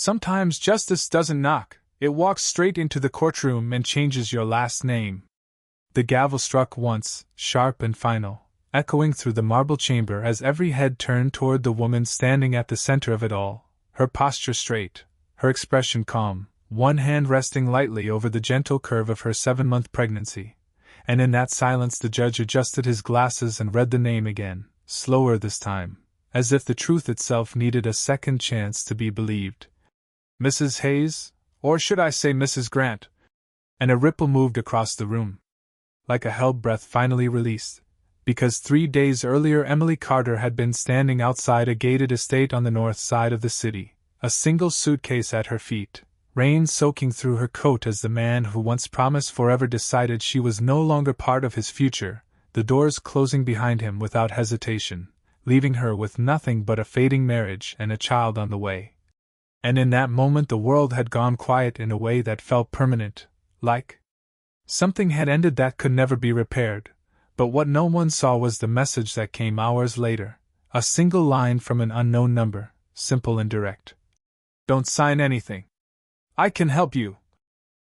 Sometimes justice doesn't knock, it walks straight into the courtroom and changes your last name. The gavel struck once, sharp and final, echoing through the marble chamber as every head turned toward the woman standing at the center of it all, her posture straight, her expression calm, one hand resting lightly over the gentle curve of her 7-month pregnancy. And in that silence the judge adjusted his glasses and read the name again, slower this time, as if the truth itself needed a second chance to be believed. Mrs. Hayes, or should I say Mrs. Grant? And a ripple moved across the room. Like a held breath finally released, because 3 days earlier Emily Carter had been standing outside a gated estate on the north side of the city, a single suitcase at her feet, rain soaking through her coat as the man who once promised forever decided she was no longer part of his future, the doors closing behind him without hesitation, leaving her with nothing but a fading marriage and a child on the way. And in that moment the world had gone quiet in a way that felt permanent, like something had ended that could never be repaired. But what no one saw was the message that came hours later, a single line from an unknown number, simple and direct. Don't sign anything. I can help you.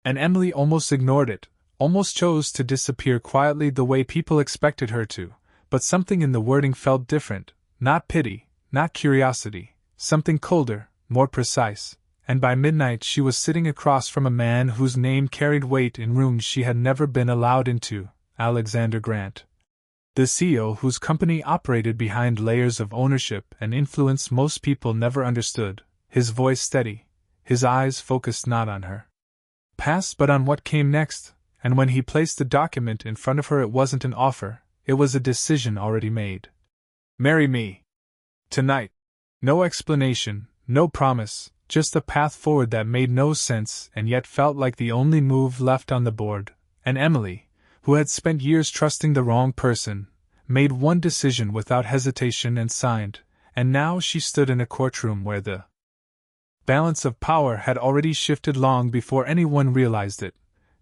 And Emily almost ignored it, almost chose to disappear quietly the way people expected her to, but something in the wording felt different, not pity, not curiosity, something colder, more precise, and by midnight she was sitting across from a man whose name carried weight in rooms she had never been allowed into, Alexander Grant. The CEO whose company operated behind layers of ownership and influence most people never understood, his voice steady, his eyes focused not on her past but on what came next, and when he placed the document in front of her it wasn't an offer, it was a decision already made. Marry me. Tonight. No explanation, no promise, just a path forward that made no sense and yet felt like the only move left on the board, and Emily, who had spent years trusting the wrong person, made one decision without hesitation and signed, and now she stood in a courtroom where the balance of power had already shifted long before anyone realized it,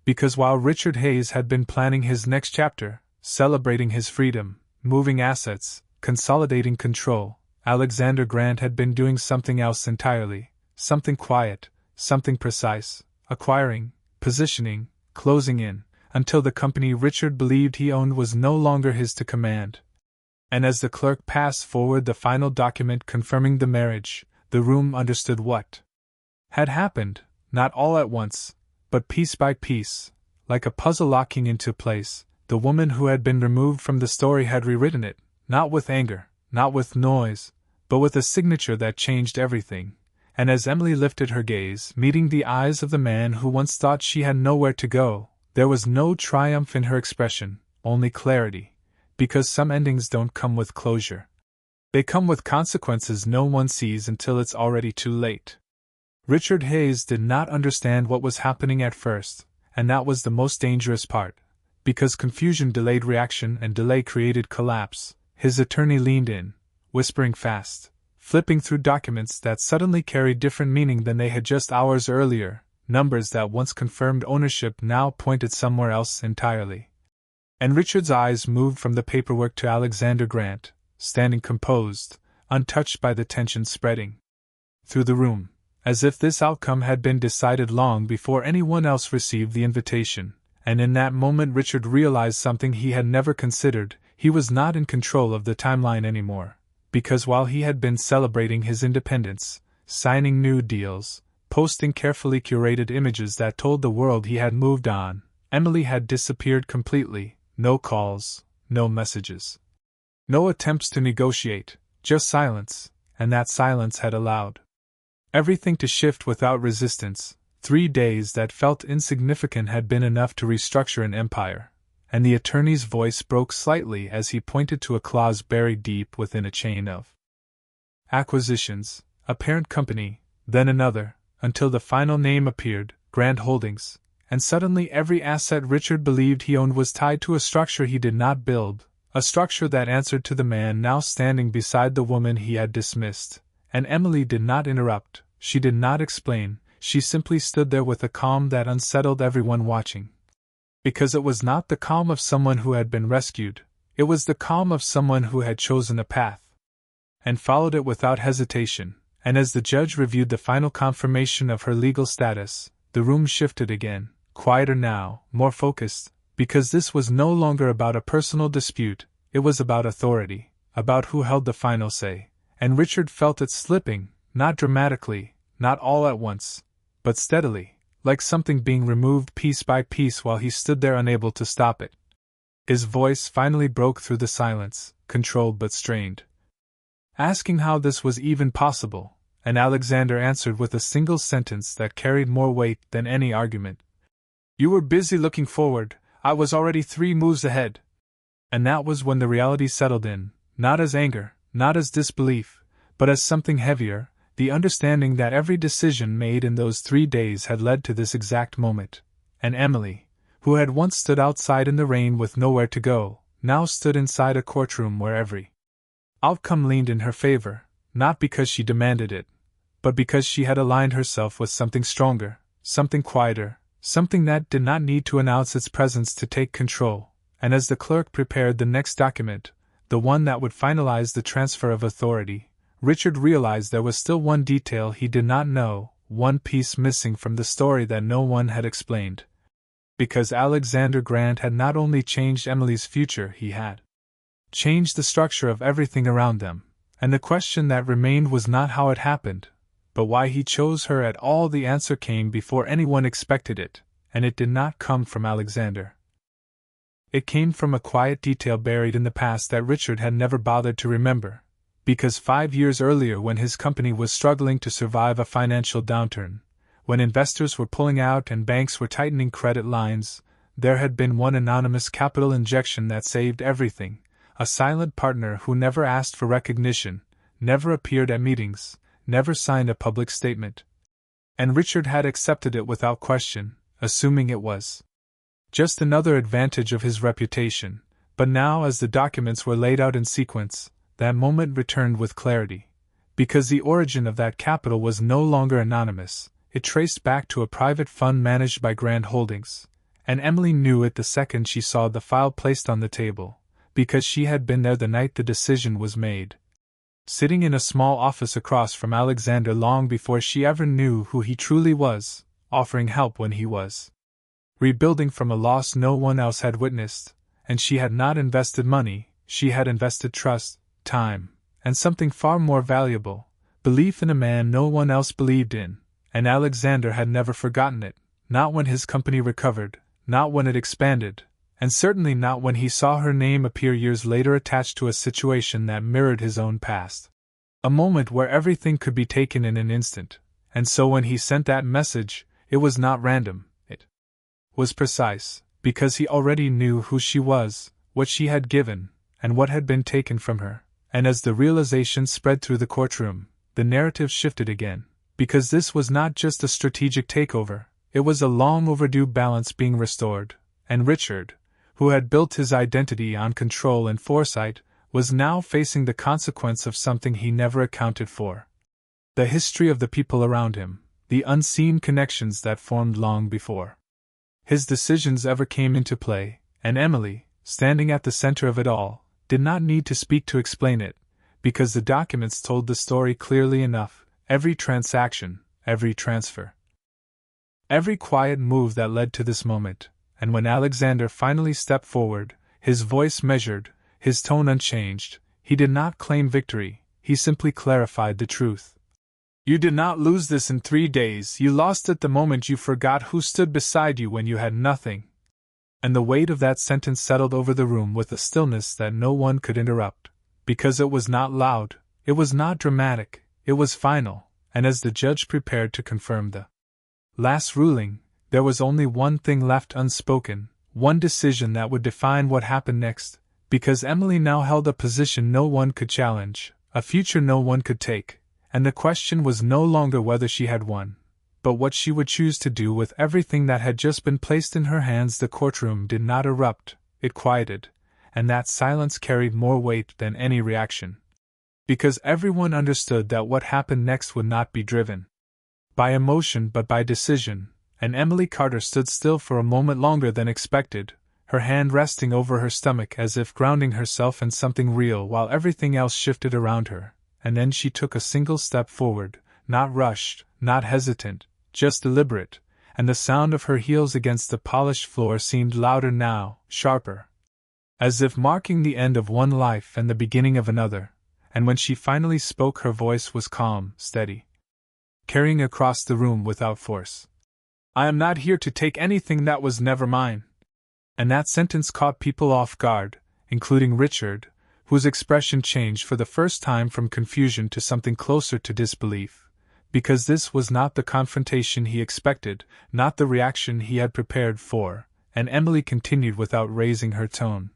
because while Richard Hayes had been planning his next chapter, celebrating his freedom, moving assets, consolidating control, Alexander Grant had been doing something else entirely, something quiet, something precise, acquiring, positioning, closing in, until the company Richard believed he owned was no longer his to command. And as the clerk passed forward the final document confirming the marriage, the room understood what had happened, not all at once, but piece by piece, like a puzzle locking into place. The woman who had been removed from the story had rewritten it, not with anger, not with noise, but with a signature that changed everything. And as Emily lifted her gaze, meeting the eyes of the man who once thought she had nowhere to go, there was no triumph in her expression, only clarity, because some endings don't come with closure. They come with consequences no one sees until it's already too late. Richard Hayes did not understand what was happening at first, and that was the most dangerous part, because confusion delayed reaction and delay created collapse. His attorney leaned in, whispering fast, flipping through documents that suddenly carried different meaning than they had just hours earlier. Numbers that once confirmed ownership now pointed somewhere else entirely. And Richard's eyes moved from the paperwork to Alexander Grant, standing composed, untouched by the tension spreading through the room, as if this outcome had been decided long before anyone else received the invitation. And in that moment Richard realized something he had never considered: he was not in control of the timeline anymore, because while he had been celebrating his independence, signing new deals, posting carefully curated images that told the world he had moved on, Emily had disappeared completely. No calls, no messages, no attempts to negotiate, just silence, and that silence had allowed everything to shift without resistance. 3 days that felt insignificant had been enough to restructure an empire, and the attorney's voice broke slightly as he pointed to a clause buried deep within a chain of acquisitions, a parent company, then another, until the final name appeared, Grant Holdings, and suddenly every asset Richard believed he owned was tied to a structure he did not build, a structure that answered to the man now standing beside the woman he had dismissed. And Emily did not interrupt, she did not explain, she simply stood there with a calm that unsettled everyone watching. Because it was not the calm of someone who had been rescued, it was the calm of someone who had chosen a path and followed it without hesitation. and as the judge reviewed the final confirmation of her legal status, the room shifted again, quieter now, more focused, because this was no longer about a personal dispute, it was about authority, about who held the final say, and Richard felt it slipping, not dramatically, not all at once, but steadily, like something being removed piece by piece while he stood there unable to stop it. His voice finally broke through the silence, controlled but strained, asking how this was even possible, and Alexander answered with a single sentence that carried more weight than any argument. "You were busy looking forward, I was already 3 moves ahead." And that was when the reality settled in, not as anger, not as disbelief, but as something heavier, the understanding that every decision made in those 3 days had led to this exact moment, and Emily, who had once stood outside in the rain with nowhere to go, now stood inside a courtroom where every outcome leaned in her favor, not because she demanded it, but because she had aligned herself with something stronger, something quieter, something that did not need to announce its presence to take control. And as the clerk prepared the next document, the one that would finalize the transfer of authority, Richard realized there was still one detail he did not know, one piece missing from the story that no one had explained. Because Alexander Grant had not only changed Emily's future, he had changed the structure of everything around them, and the question that remained was not how it happened, but why he chose her at all. The answer came before anyone expected it, and it did not come from Alexander. It came from a quiet detail buried in the past that Richard had never bothered to remember, because 5 years earlier, when his company was struggling to survive a financial downturn, when investors were pulling out and banks were tightening credit lines, there had been one anonymous capital injection that saved everything, a silent partner who never asked for recognition, never appeared at meetings, never signed a public statement. And Richard had accepted it without question, assuming it was just another advantage of his reputation. But now, as the documents were laid out in sequence, that moment returned with clarity. Because the origin of that capital was no longer anonymous, it traced back to a private fund managed by Grand Holdings, and Emily knew it the second she saw the file placed on the table, because she had been there the night the decision was made, sitting in a small office across from Alexander long before she ever knew who he truly was, offering help when he was rebuilding from a loss no one else had witnessed. And she had not invested money, she had invested trust, time, and something far more valuable, belief in a man no one else believed in, and Alexander had never forgotten it, not when his company recovered, not when it expanded, and certainly not when he saw her name appear years later attached to a situation that mirrored his own past. A moment where everything could be taken in an instant, and so when he sent that message, it was not random, it was precise, because he already knew who she was, what she had given, and what had been taken from her. And as the realization spread through the courtroom, the narrative shifted again, because this was not just a strategic takeover, it was a long overdue balance being restored, and Richard, who had built his identity on control and foresight, was now facing the consequence of something he never accounted for. The history of the people around him, the unseen connections that formed long before his decisions ever came into play, and Emily, standing at the center of it all, did not need to speak to explain it, because the documents told the story clearly enough. Every transaction, every transfer, every quiet move that led to this moment. And when Alexander finally stepped forward, his voice measured, his tone unchanged, he did not claim victory, he simply clarified the truth. You did not lose this in 3 days, you lost it the moment you forgot who stood beside you when you had nothing. And the weight of that sentence settled over the room with a stillness that no one could interrupt, because it was not loud, it was not dramatic, it was final, and as the judge prepared to confirm the last ruling, there was only one thing left unspoken, one decision that would define what happened next, because Emily now held a position no one could challenge, a future no one could take, and the question was no longer whether she had won, but what she would choose to do with everything that had just been placed in her hands. The courtroom did not erupt, it quieted, and that silence carried more weight than any reaction, because everyone understood that what happened next would not be driven by emotion but by decision. And Emily Carter stood still for a moment longer than expected, her hand resting over her stomach as if grounding herself in something real while everything else shifted around her, and then she took a single step forward, not rushed, not hesitant, just deliberate, and the sound of her heels against the polished floor seemed louder now, sharper. As if marking the end of one life and the beginning of another, and when she finally spoke her voice was calm, steady, carrying across the room without force. "I am not here to take anything that was never mine." And that sentence caught people off guard, including Richard, whose expression changed for the first time from confusion to something closer to disbelief, because this was not the confrontation he expected, not the reaction he had prepared for, and Emily continued without raising her tone.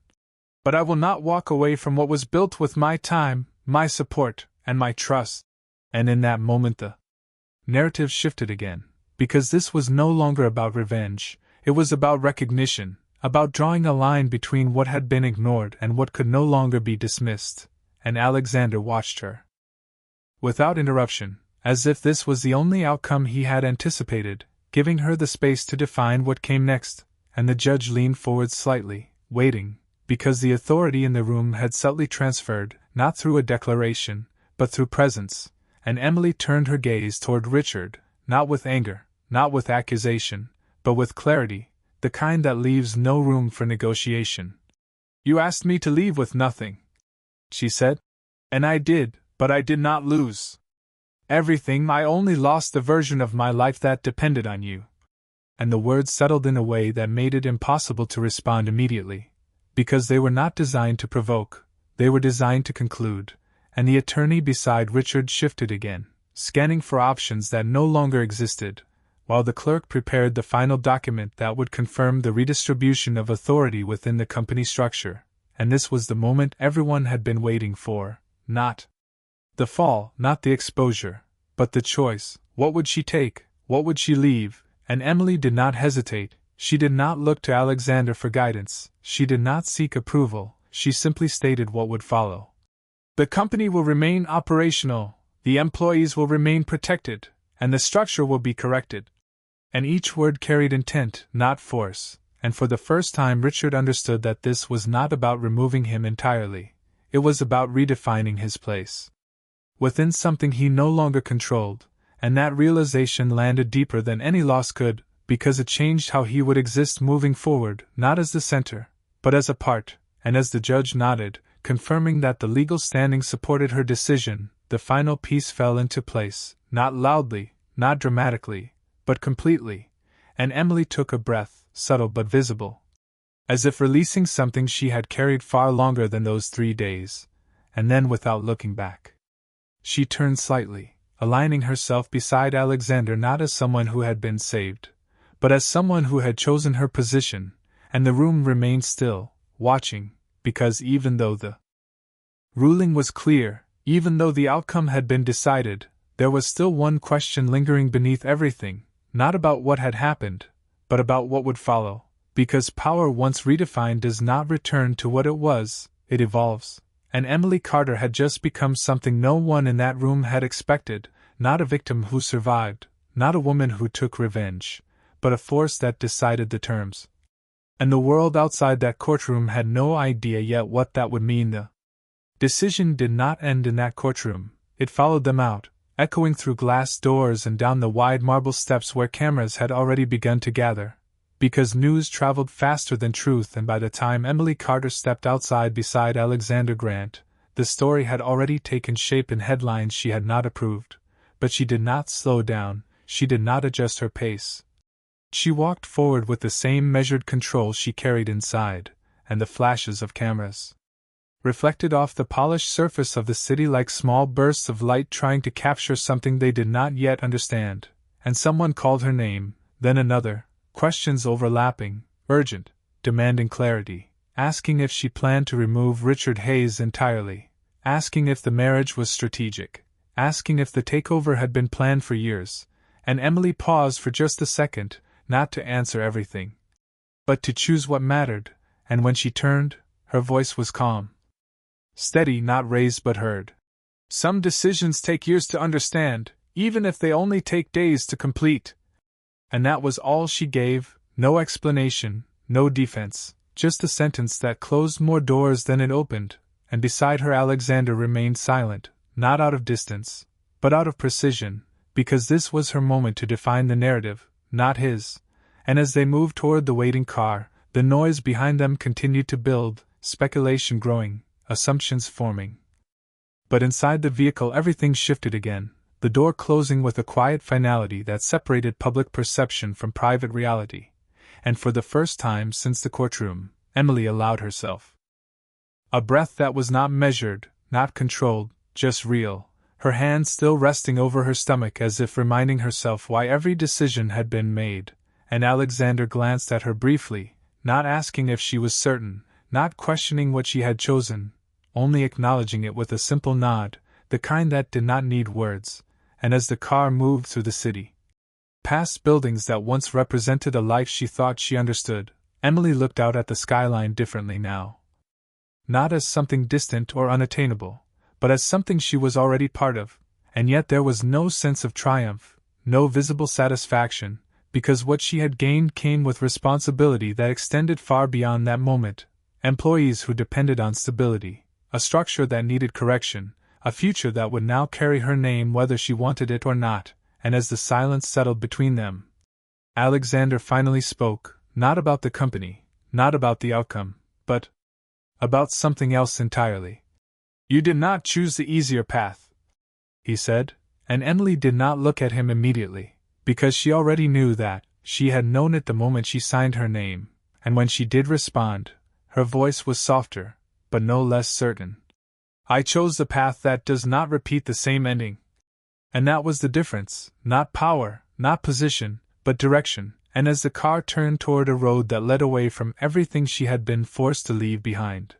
"But I will not walk away from what was built with my time, my support, and my trust." And in that moment the narrative shifted again, because this was no longer about revenge, it was about recognition, about drawing a line between what had been ignored and what could no longer be dismissed, and Alexander watched her without interruption, as if this was the only outcome he had anticipated, giving her the space to define what came next, and the judge leaned forward slightly, waiting, because the authority in the room had subtly transferred, not through a declaration, but through presence, and Emily turned her gaze toward Richard, not with anger, not with accusation, but with clarity, the kind that leaves no room for negotiation. "You asked me to leave with nothing," she said. "And I did, but I did not lose everything. I only lost the version of my life that depended on you." And the words settled in a way that made it impossible to respond immediately, because they were not designed to provoke, they were designed to conclude, and the attorney beside Richard shifted again, scanning for options that no longer existed, while the clerk prepared the final document that would confirm the redistribution of authority within the company structure. And this was the moment everyone had been waiting for, not the fall, not the exposure, but the choice. What would she take? What would she leave? And Emily did not hesitate. She did not look to Alexander for guidance. She did not seek approval. She simply stated what would follow. "The company will remain operational, the employees will remain protected, and the structure will be corrected." And each word carried intent, not force, and for the first time Richard understood that this was not about removing him entirely. It was about redefining his place within something he no longer controlled, and that realization landed deeper than any loss could, because it changed how he would exist moving forward, not as the center, but as a part, and as the judge nodded, confirming that the legal standing supported her decision, the final piece fell into place, not loudly, not dramatically, but completely, and Emily took a breath, subtle but visible, as if releasing something she had carried far longer than those 3 days, and then without looking back, she turned slightly, aligning herself beside Alexander not as someone who had been saved, but as someone who had chosen her position, and the room remained still, watching, because even though the ruling was clear, even though the outcome had been decided, there was still one question lingering beneath everything, not about what had happened, but about what would follow, because power once redefined does not return to what it was, it evolves, and Emily Carter had just become something no one in that room had expected, not a victim who survived, not a woman who took revenge, but a force that decided the terms. And the world outside that courtroom had no idea yet what that would mean. The decision did not end in that courtroom, it followed them out, echoing through glass doors and down the wide marble steps where cameras had already begun to gather, because news traveled faster than truth, and by the time Emily Carter stepped outside beside Alexander Grant, the story had already taken shape in headlines she had not approved. But she did not slow down, she did not adjust her pace. She walked forward with the same measured control she carried inside, and the flashes of cameras reflected off the polished surface of the city like small bursts of light trying to capture something they did not yet understand, and someone called her name, then another, questions overlapping, urgent, demanding clarity, asking if she planned to remove Richard Hayes entirely, asking if the marriage was strategic, asking if the takeover had been planned for years, and Emily paused for just a second, not to answer everything, but to choose what mattered, and when she turned, her voice was calm. Steady, not raised but heard. "Some decisions take years to understand, even if they only take days to complete." And that was all she gave, no explanation, no defense, just a sentence that closed more doors than it opened, and beside her Alexander remained silent, not out of distance, but out of precision, because this was her moment to define the narrative, not his. And as they moved toward the waiting car, the noise behind them continued to build, speculation growing, assumptions forming. But inside the vehicle everything shifted again, the door closing with a quiet finality that separated public perception from private reality. And for the first time since the courtroom, Emily allowed herself a breath that was not measured, not controlled, just real, her hand still resting over her stomach as if reminding herself why every decision had been made. And Alexander glanced at her briefly, not asking if she was certain, not questioning what she had chosen, only acknowledging it with a simple nod, the kind that did not need words. And as the car moved through the city, past buildings that once represented a life she thought she understood, Emily looked out at the skyline differently now. Not as something distant or unattainable, but as something she was already part of, and yet there was no sense of triumph, no visible satisfaction, because what she had gained came with responsibility that extended far beyond that moment, employees who depended on stability, a structure that needed correction, a future that would now carry her name whether she wanted it or not. And as the silence settled between them, Alexander finally spoke, not about the company, not about the outcome, but about something else entirely. "You did not choose the easier path," he said, and Emily did not look at him immediately, because she already knew that. She had known it the moment she signed her name, and when she did respond, her voice was softer, but no less certain. "I chose the path that does not repeat the same ending." And that was the difference, not power, not position, but direction. And as the car turned toward a road that led away from everything she had been forced to leave behind.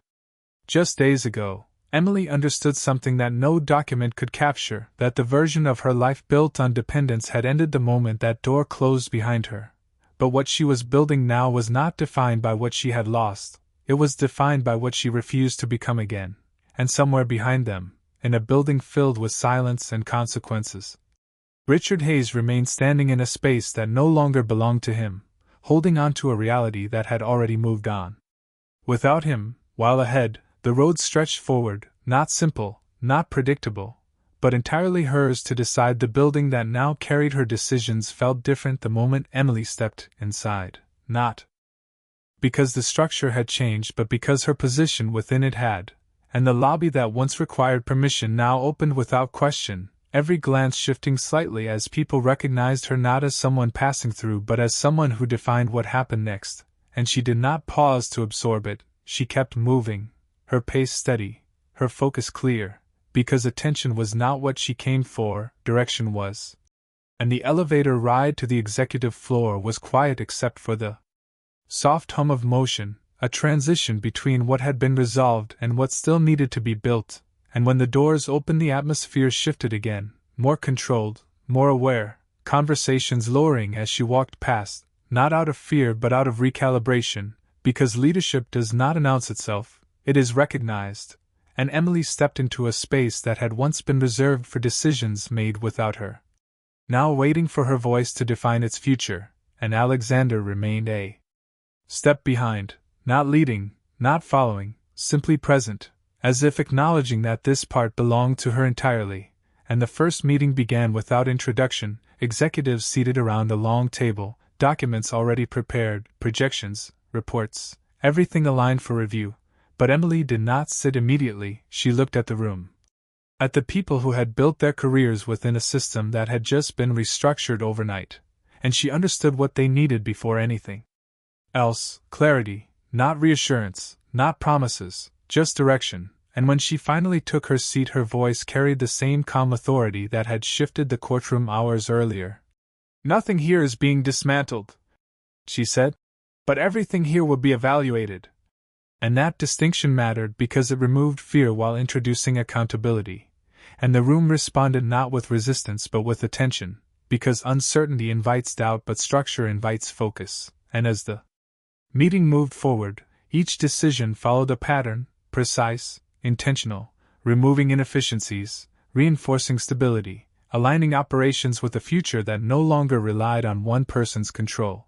Just days ago, Emily understood something that no document could capture, that the version of her life built on dependence had ended the moment that door closed behind her. But what she was building now was not defined by what she had lost, it was defined by what she refused to become again. And somewhere behind them, in a building filled with silence and consequences, Richard Hayes remained standing in a space that no longer belonged to him, holding on to a reality that had already moved on. Without him, while ahead, the road stretched forward, not simple, not predictable, but entirely hers to decide. The building that now carried her decisions felt different the moment Emily stepped inside, not because the structure had changed but because her position within it had. And the lobby that once required permission now opened without question, every glance shifting slightly as people recognized her not as someone passing through but as someone who defined what happened next. And she did not pause to absorb it, she kept moving, her pace steady, her focus clear, because attention was not what she came for, direction was. And the elevator ride to the executive floor was quiet except for the soft hum of motion, a transition between what had been resolved and what still needed to be built. And when the doors opened the atmosphere shifted again, more controlled, more aware, conversations lowering as she walked past, not out of fear but out of recalibration, because leadership does not announce itself, it is recognized. And Emily stepped into a space that had once been reserved for decisions made without her, now waiting for her voice to define its future. And Alexander remained a step behind, not leading, not following, simply present, as if acknowledging that this part belonged to her entirely. And the first meeting began without introduction, executives seated around a long table, documents already prepared, projections, reports, everything aligned for review. But Emily did not sit immediately, she looked at the room. At the people who had built their careers within a system that had just been restructured overnight. And she understood what they needed before anything else: clarity, not reassurance, not promises, just direction. And when she finally took her seat, her voice carried the same calm authority that had shifted the courtroom hours earlier. "Nothing here is being dismantled," she said, "but everything here will be evaluated." And that distinction mattered because it removed fear while introducing accountability. And the room responded not with resistance but with attention, because uncertainty invites doubt but structure invites focus. And as the meeting moved forward, each decision followed a pattern, precise, intentional, removing inefficiencies, reinforcing stability, aligning operations with a future that no longer relied on one person's control.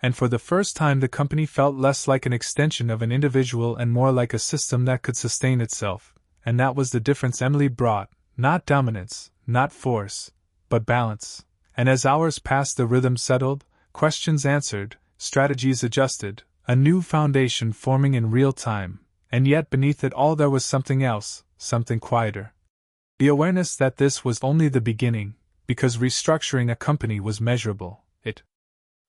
And for the first time the company felt less like an extension of an individual and more like a system that could sustain itself. and that was the difference Emily brought, not dominance, not force, but balance. And as hours passed, the rhythm settled, questions answered, strategies adjusted, a new foundation forming in real time, and yet beneath it all there was something else, something quieter. The awareness that this was only the beginning, because restructuring a company was measurable, it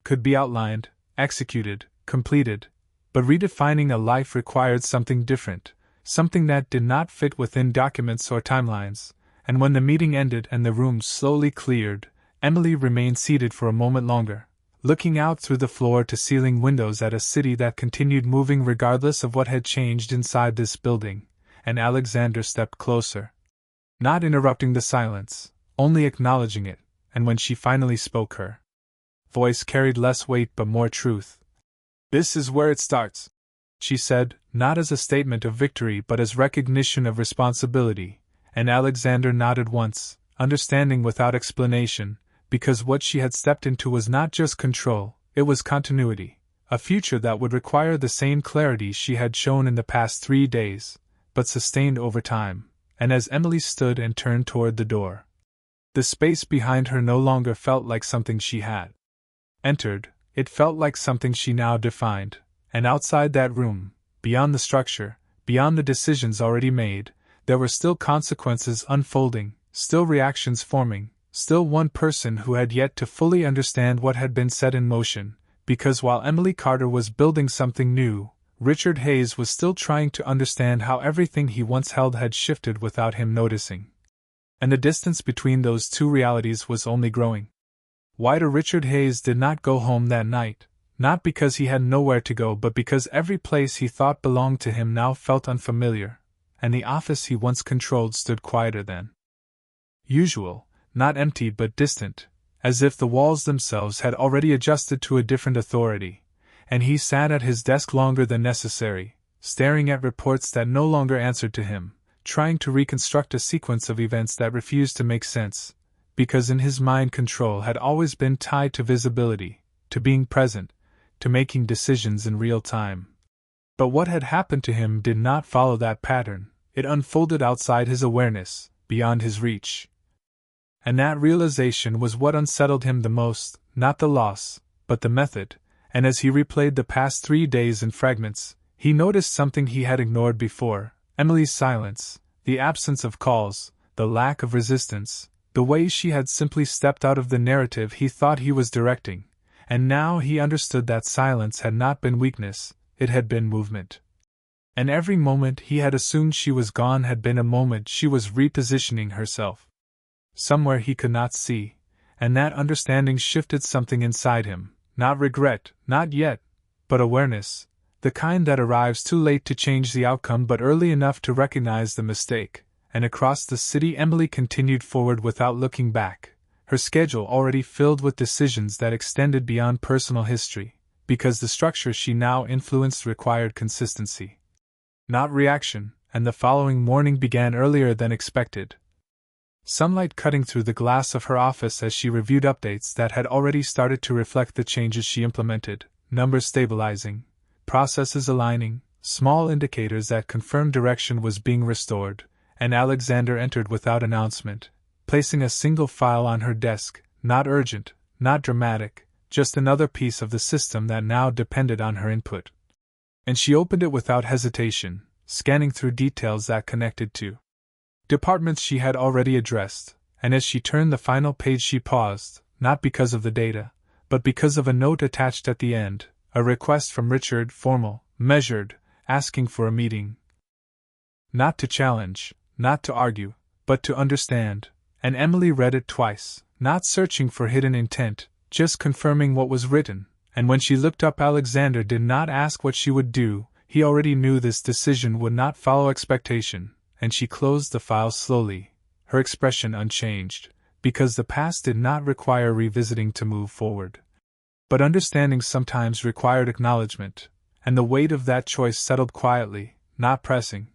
could be outlined, executed, completed, but redefining a life required something different, something that did not fit within documents or timelines, and when the meeting ended and the room slowly cleared, Emily remained seated for a moment longer, looking out through the floor-to-ceiling windows at a city that continued moving regardless of what had changed inside this building, and Alexander stepped closer. Not interrupting the silence, only acknowledging it, and when she finally spoke, her voice carried less weight but more truth. "This is where it starts," she said, not as a statement of victory but as recognition of responsibility, and Alexander nodded once, understanding without explanation, because what she had stepped into was not just control, it was continuity, a future that would require the same clarity she had shown in the past 3 days, but sustained over time. And as Emily stood and turned toward the door, the space behind her no longer felt like something she had entered, it felt like something she now defined, and outside that room, beyond the structure, beyond the decisions already made, there were still consequences unfolding, still reactions forming, still one person who had yet to fully understand what had been set in motion, because while Emily Carter was building something new, Richard Hayes was still trying to understand how everything he once held had shifted without him noticing. And the distance between those two realities was only growing. Wider. Richard Hayes did not go home that night, not because he had nowhere to go but because every place he thought belonged to him now felt unfamiliar, and the office he once controlled stood quieter than usual, not empty but distant, as if the walls themselves had already adjusted to a different authority. And he sat at his desk longer than necessary, staring at reports that no longer answered to him, trying to reconstruct a sequence of events that refused to make sense, because in his mind control had always been tied to visibility, to being present, to making decisions in real time. But what had happened to him did not follow that pattern, it unfolded outside his awareness, beyond his reach. And that realization was what unsettled him the most, not the loss, but the method. And as he replayed the past 3 days in fragments, he noticed something he had ignored before: Emily's silence, the absence of calls, the lack of resistance, the way she had simply stepped out of the narrative he thought he was directing, and now he understood that silence had not been weakness, it had been movement. And every moment he had assumed she was gone had been a moment she was repositioning herself. Somewhere he could not see, and that understanding shifted something inside him. Not regret, not yet, but awareness, the kind that arrives too late to change the outcome but early enough to recognize the mistake. And across the city Emily continued forward without looking back, her schedule already filled with decisions that extended beyond personal history, because the structure she now influenced required consistency, not reaction, and the following morning began earlier than expected. Sunlight cutting through the glass of her office as she reviewed updates that had already started to reflect the changes she implemented, numbers stabilizing, processes aligning, small indicators that confirmed direction was being restored, and Alexander entered without announcement, placing a single file on her desk, not urgent, not dramatic, just another piece of the system that now depended on her input. And she opened it without hesitation, scanning through details that connected to departments she had already addressed, and as she turned the final page she paused, not because of the data, but because of a note attached at the end, a request from Richard, formal, measured, asking for a meeting. Not to challenge, not to argue, but to understand, and Emily read it twice, not searching for hidden intent, just confirming what was written, and when she looked up Alexander did not ask what she would do, he already knew this decision would not follow expectation. And she closed the file slowly, her expression unchanged, because the past did not require revisiting to move forward. But understanding sometimes required acknowledgement, and the weight of that choice settled quietly, not pressing,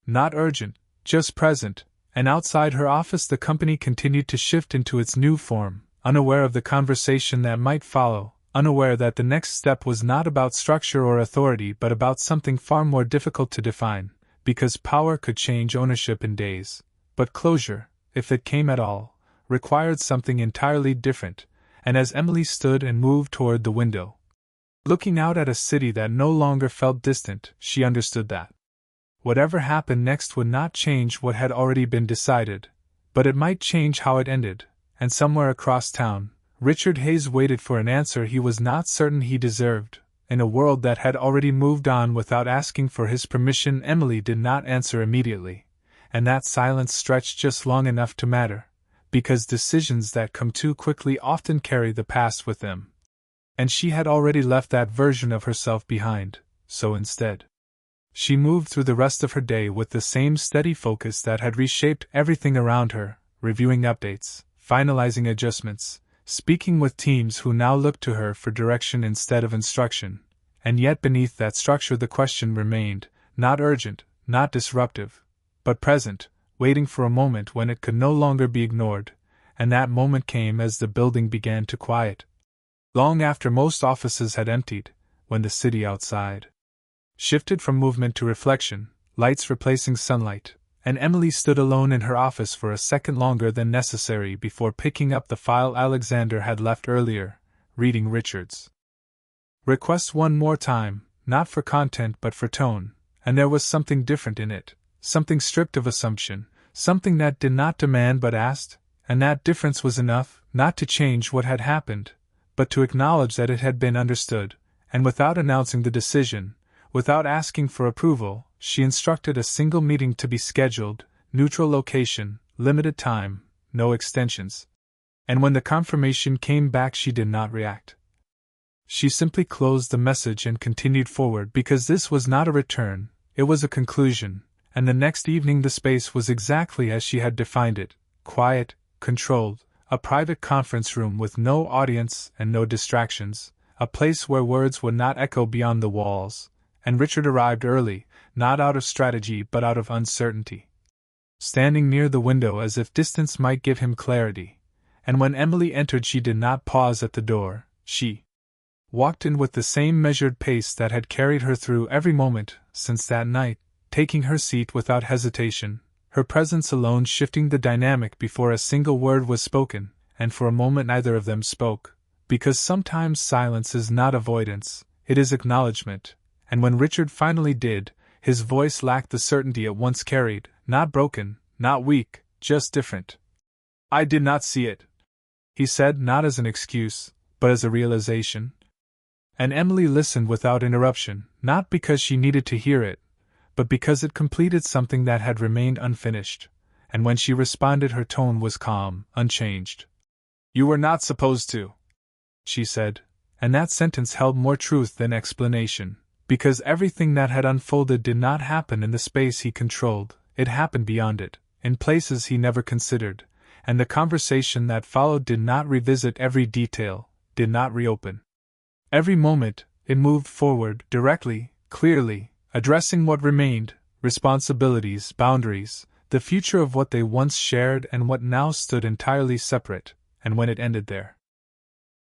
not urgent, just present, and outside her office the company continued to shift into its new form, unaware of the conversation that might follow, unaware that the next step was not about structure or authority but about something far more difficult to define. because power could change ownership in days, but closure, if it came at all, required something entirely different, and as Emily stood and moved toward the window, looking out at a city that no longer felt distant, she understood that whatever happened next would not change what had already been decided, but it might change how it ended, and somewhere across town, Richard Hayes waited for an answer he was not certain he deserved. In a world that had already moved on without asking for his permission, Emily did not answer immediately, and that silence stretched just long enough to matter, because decisions that come too quickly often carry the past with them. And she had already left that version of herself behind, so instead, she moved through the rest of her day with the same steady focus that had reshaped everything around her, reviewing updates, finalizing adjustments, speaking with teams who now looked to her for direction instead of instruction, and yet beneath that structure the question remained, not urgent, not disruptive, but present, waiting for a moment when it could no longer be ignored, and that moment came as the building began to quiet. Long after most offices had emptied, when the city outside shifted from movement to reflection, lights replacing sunlight, and Emily stood alone in her office for a second longer than necessary before picking up the file Alexander had left earlier, reading Richard's request one more time, not for content but for tone, and there was something different in it, something stripped of assumption, something that did not demand but asked, and that difference was enough, not to change what had happened, but to acknowledge that it had been understood, and without announcing the decision, without asking for approval, she instructed a single meeting to be scheduled, neutral location, limited time, no extensions. And when the confirmation came back, she did not react. She simply closed the message and continued forward because this was not a return, it was a conclusion, and the next evening the space was exactly as she had defined it, quiet, controlled, a private conference room with no audience and no distractions, a place where words would not echo beyond the walls. And Richard arrived early, not out of strategy but out of uncertainty. Standing near the window as if distance might give him clarity, and when Emily entered she did not pause at the door, she walked in with the same measured pace that had carried her through every moment since that night, taking her seat without hesitation, her presence alone shifting the dynamic before a single word was spoken, and for a moment neither of them spoke, because sometimes silence is not avoidance, it is acknowledgement. And when Richard finally did, his voice lacked the certainty it once carried, not broken, not weak, just different. "I did not see it," he said, not as an excuse, but as a realization. And Emily listened without interruption, not because she needed to hear it, but because it completed something that had remained unfinished, and when she responded her tone was calm, unchanged. "You were not supposed to," she said, and that sentence held more truth than explanation. Because everything that had unfolded did not happen in the space he controlled, it happened beyond it, in places he never considered, and the conversation that followed did not revisit every detail, did not reopen every moment, it moved forward, directly, clearly, addressing what remained, responsibilities, boundaries, the future of what they once shared and what now stood entirely separate, and when it ended there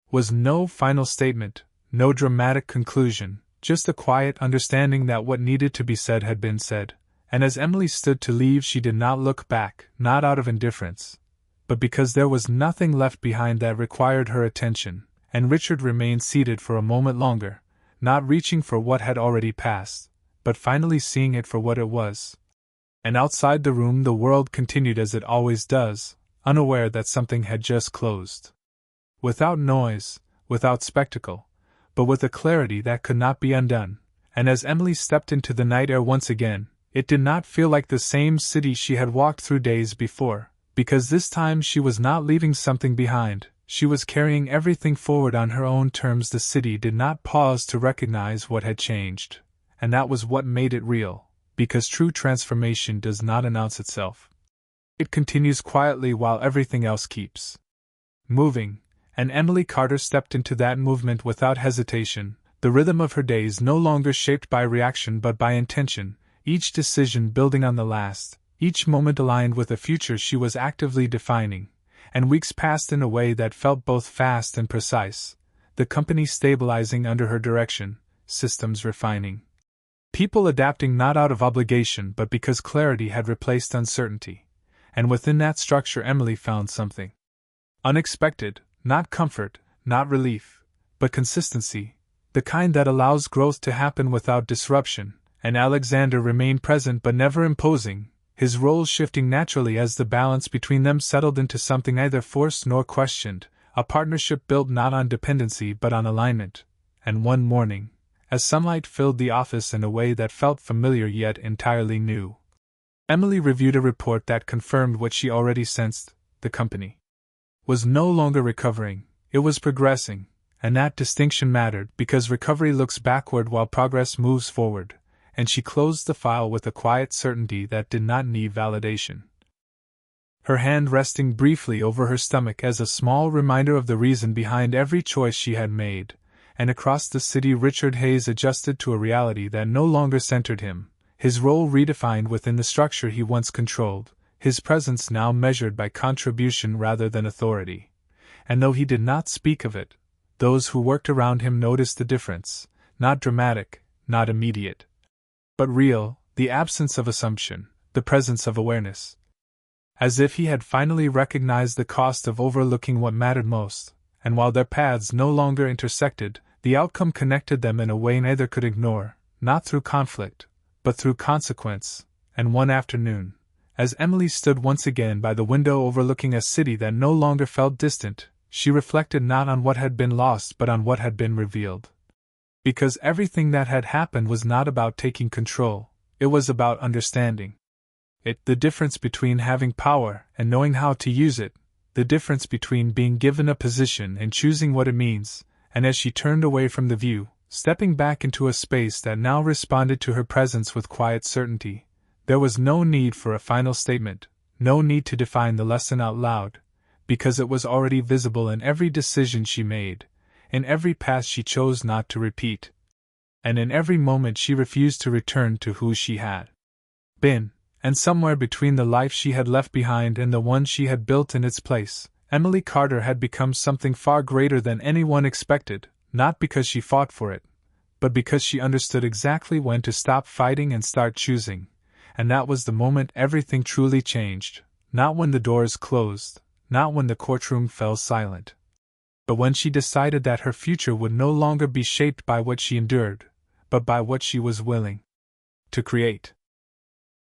was no final statement, no dramatic conclusion, just a quiet understanding that what needed to be said had been said, and as Emily stood to leave she did not look back, not out of indifference, but because there was nothing left behind that required her attention, and Richard remained seated for a moment longer, not reaching for what had already passed, but finally seeing it for what it was. And outside the room the world continued as it always does, unaware that something had just closed. Without noise, without spectacle, but with a clarity that could not be undone, and as Emily stepped into the night air once again, it did not feel like the same city she had walked through days before, because this time she was not leaving something behind, she was carrying everything forward on her own terms. The city did not pause to recognize what had changed, and that was what made it real, because true transformation does not announce itself. It continues quietly while everything else keeps moving. And Emily Carter stepped into that movement without hesitation, the rhythm of her days no longer shaped by reaction but by intention, each decision building on the last, each moment aligned with a future she was actively defining, and weeks passed in a way that felt both fast and precise, the company stabilizing under her direction, systems refining, People adapting not out of obligation but because clarity had replaced uncertainty. And within that structure Emily found something unexpected, not comfort, not relief, but consistency, the kind that allows growth to happen without disruption. And Alexander remained present but never imposing, his roles shifting naturally as the balance between them settled into something neither forced nor questioned, a partnership built not on dependency but on alignment. And one morning, as sunlight filled the office in a way that felt familiar yet entirely new, Emily reviewed a report that confirmed what she already sensed: the company was no longer recovering, it was progressing, and that distinction mattered because recovery looks backward while progress moves forward, and she closed the file with a quiet certainty that did not need validation. Her hand resting briefly over her stomach as a small reminder of the reason behind every choice she had made, and across the city Richard Hayes adjusted to a reality that no longer centered him, his role redefined within the structure he once controlled, his presence now measured by contribution rather than authority. And though he did not speak of it, those who worked around him noticed the difference, not dramatic, not immediate, but real, the absence of assumption, the presence of awareness. As if he had finally recognized the cost of overlooking what mattered most, and while their paths no longer intersected, the outcome connected them in a way neither could ignore, not through conflict, but through consequence. And one afternoon, as Emily stood once again by the window overlooking a city that no longer felt distant, she reflected not on what had been lost but on what had been revealed. Because everything that had happened was not about taking control, it was about understanding it, the difference between having power and knowing how to use it, the difference between being given a position and choosing what it means. And as she turned away from the view, stepping back into a space that now responded to her presence with quiet certainty, there was no need for a final statement, no need to define the lesson out loud, because it was already visible in every decision she made, in every path she chose not to repeat, and in every moment she refused to return to who she had been. And somewhere between the life she had left behind and the one she had built in its place, Emily Carter had become something far greater than anyone expected, not because she fought for it, but because she understood exactly when to stop fighting and start choosing. And that was the moment everything truly changed, not when the doors closed, not when the courtroom fell silent, but when she decided that her future would no longer be shaped by what she endured, but by what she was willing to create.